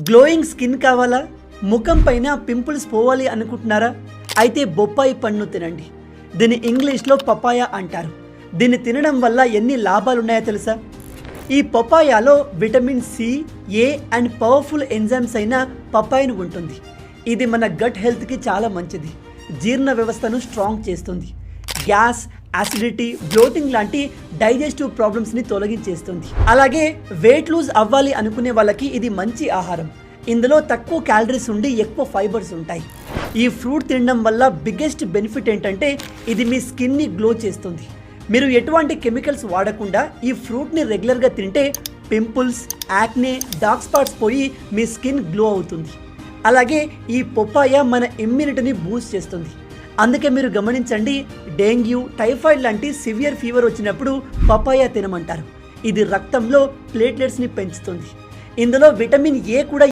Glowing skin కావాలా? ముఖం పైన పింపుల్స్ పోవాలి అనుకుంటున్నారా? అయితే బొప్పాయి పండును తినండి. దీన్ని ఇంగ్లీష్లో పపాయ అంటారు. దీన్ని తినడం వల్ల ఎన్ని లాభాలు ఉన్నాయో తెలుసా? ఈ పపాయాలో vitamin C, A and powerful enzymes అయిన పపాయిన్ ఉంటుంది. ఇది మన గట్ హెల్త్కి చాలా మంచిది. జీర్ణ వ్యవస్థను స్ట్రాంగ్ చేస్తుంది. గ్యాస్, యాసిడిటీ, బ్లోటింగ్ లాంటి డైజెస్టివ్ ప్రాబ్లమ్స్ని తొలగించేస్తుంది. అలాగే వెయిట్ లూజ్ అవ్వాలి అనుకునే వాళ్ళకి ఇది మంచి ఆహారం. ఇందులో తక్కువ క్యాలరీస్ ఉండి ఎక్కువ ఫైబర్స్ ఉంటాయి. ఈ ఫ్రూట్ తినడం వల్ల బిగ్గెస్ట్ బెనిఫిట్ ఏంటంటే ఇది మీ స్కిన్ని గ్లో చేస్తుంది. మీరు ఎటువంటి కెమికల్స్ వాడకుండా ఈ ఫ్రూట్ని రెగ్యులర్గా తింటే పింపుల్స్, యాక్నే, డార్క్ స్పాట్స్ పోయి మీ స్కిన్ గ్లో అవుతుంది. అలాగే ఈ పపాయ మన ఇమ్యూనిటీని బూస్ట్ చేస్తుంది. అందుకే మీరు గమనించండి, డెంగ్యూ, టైఫాయిడ్ లాంటి సివియర్ ఫీవర్ వచ్చినప్పుడు పపాయ తినమంటారు. ఇది రక్తంలో ప్లేట్లెట్స్ని పెంచుతుంది. ఇందులో విటమిన్ ఏ కూడా